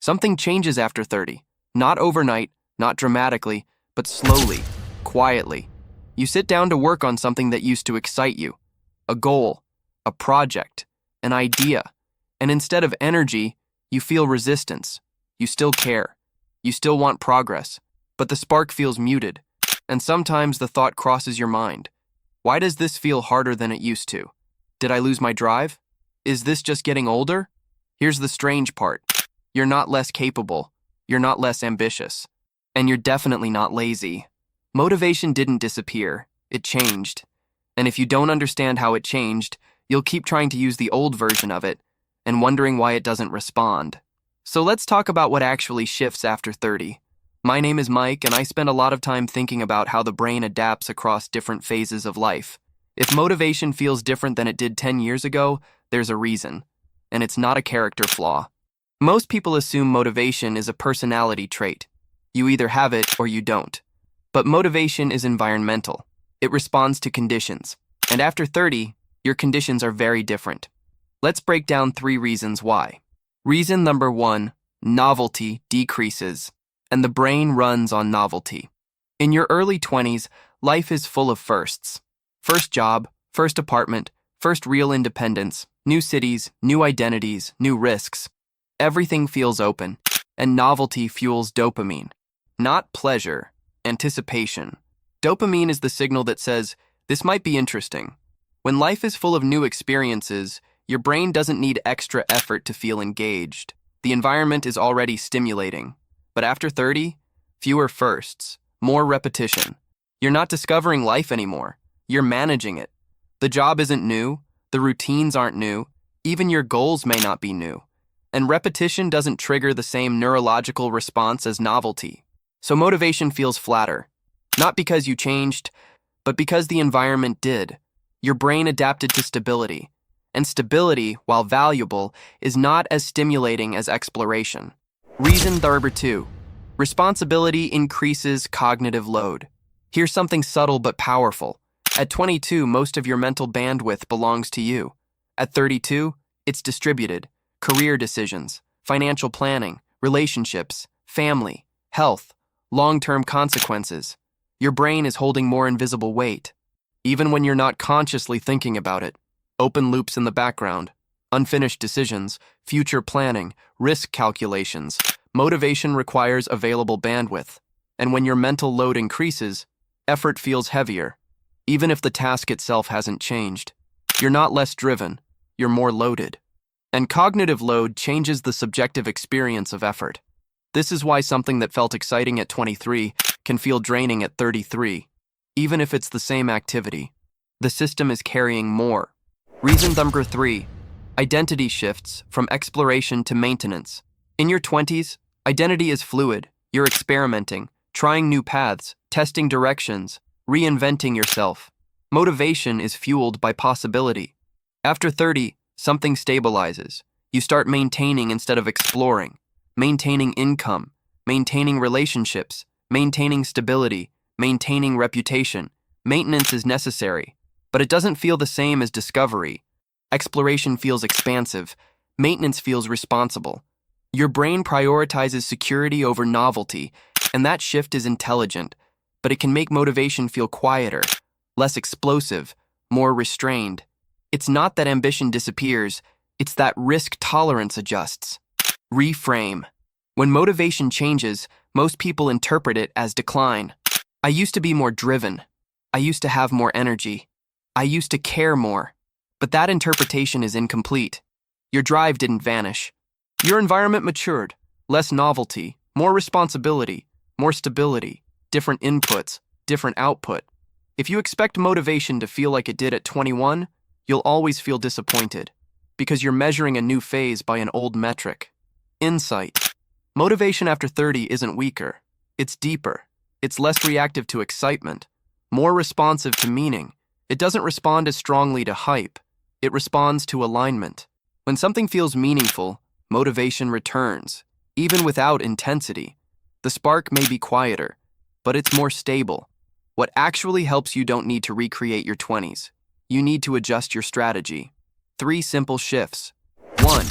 Something changes after 30. Not overnight, not dramatically, but slowly, quietly. You sit down to work on something that used to excite you. A goal, a project, an idea. And instead of energy, you feel resistance. You still care. You still want progress. But the spark feels muted. And sometimes the thought crosses your mind. Why does this feel harder than it used to? Did I lose my drive? Is this just getting older? Here's the strange part. You're not less capable. You're not less ambitious. And you're definitely not lazy. Motivation didn't disappear. It changed. And if you don't understand how it changed, you'll keep trying to use the old version of it and wondering why it doesn't respond. So let's talk about what actually shifts after 30. My name is Mike, and I spend a lot of time thinking about how the brain adapts across different phases of life. If motivation feels different than it did 10 years ago, there's a reason. And it's not a character flaw. Most people assume motivation is a personality trait. You either have it or you don't. But motivation is environmental. It responds to conditions. And after 30, your conditions are very different. Let's break down 3 reasons why. Reason number 1, novelty decreases, and the brain runs on novelty. In your early 20s, life is full of firsts. First job, first apartment, first real independence, new cities, new identities, new risks. Everything feels open, and novelty fuels dopamine. Not pleasure, anticipation. Dopamine is the signal that says, this might be interesting. When life is full of new experiences, your brain doesn't need extra effort to feel engaged. The environment is already stimulating. But after 30, fewer firsts, more repetition. You're not discovering life anymore. You're managing it. The job isn't new. The routines aren't new. Even your goals may not be new. And repetition doesn't trigger the same neurological response as novelty. So motivation feels flatter. Not because you changed, but because the environment did. Your brain adapted to stability. And stability, while valuable, is not as stimulating as exploration. Reason number 2. Responsibility increases cognitive load. Here's something subtle but powerful. At 22, most of your mental bandwidth belongs to you. At 32, it's distributed. Career decisions, financial planning, relationships, family, health, long-term consequences. Your brain is holding more invisible weight. Even when you're not consciously thinking about it. Open loops in the background, unfinished decisions, future planning, risk calculations. Motivation requires available bandwidth. And when your mental load increases, effort feels heavier. Even if the task itself hasn't changed. You're not less driven, you're more loaded. And cognitive load changes the subjective experience of effort. This is why something that felt exciting at 23 can feel draining at 33, even if it's the same activity. The system is carrying more. Reason number 3, identity shifts from exploration to maintenance. In your 20s, identity is fluid. You're experimenting, trying new paths, testing directions, reinventing yourself. Motivation is fueled by possibility. After 30, something stabilizes. You start maintaining instead of exploring. Maintaining income, maintaining relationships, maintaining stability, maintaining reputation. Maintenance is necessary, but it doesn't feel the same as discovery. Exploration feels expansive. Maintenance feels responsible. Your brain prioritizes security over novelty, and that shift is intelligent, but it can make motivation feel quieter, less explosive, more restrained. It's not that ambition disappears, it's that risk tolerance adjusts. Reframe. When motivation changes, most people interpret it as decline. I used to be more driven. I used to have more energy. I used to care more. But that interpretation is incomplete. Your drive didn't vanish. Your environment matured. Less novelty, more responsibility, more stability, different inputs, different output. If you expect motivation to feel like it did at 21, you'll always feel disappointed, because you're measuring a new phase by an old metric. Insight. Motivation after 30 isn't weaker. It's deeper. It's less reactive to excitement, more responsive to meaning. It doesn't respond as strongly to hype. It responds to alignment. When something feels meaningful, motivation returns, even without intensity. The spark may be quieter, but it's more stable. What actually helps you don't need to recreate your 20s. You need to adjust your strategy. 3 simple shifts. 1.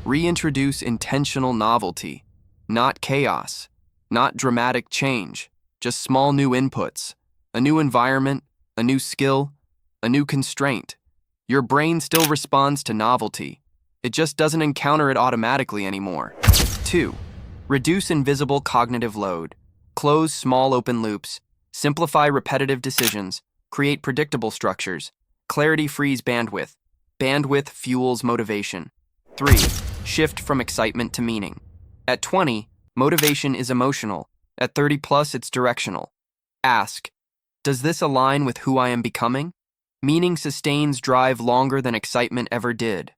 Reintroduce intentional novelty. not chaos, not dramatic change, just small new inputs, a new environment, a new skill, a new constraint. Your brain still responds to novelty. It just doesn't encounter it automatically anymore. 2. Reduce invisible cognitive load. Close small open loops. Simplify repetitive decisions. Create predictable structures. Clarity frees bandwidth. Bandwidth fuels motivation. 3. Shift from excitement to meaning. At 20, motivation is emotional. At 30 plus, it's directional. Ask, does this align with who I am becoming? Meaning sustains drive longer than excitement ever did.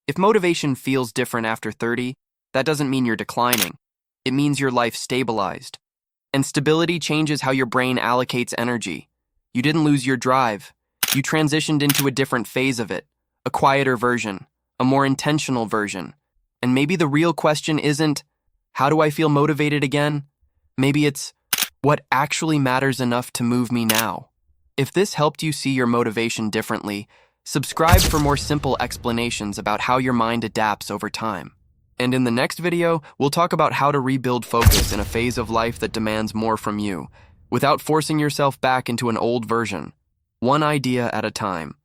If motivation feels different after 30, that doesn't mean you're declining. It means your life stabilized. And stability changes how your brain allocates energy. You didn't lose your drive. You transitioned into a different phase of it, a quieter version, a more intentional version. And maybe the real question isn't, how do I feel motivated again? Maybe it's, what actually matters enough to move me now? If this helped you see your motivation differently, subscribe for more simple explanations about how your mind adapts over time. And in the next video, we'll talk about how to rebuild focus in a phase of life that demands more from you, without forcing yourself back into an old version. One idea at a time.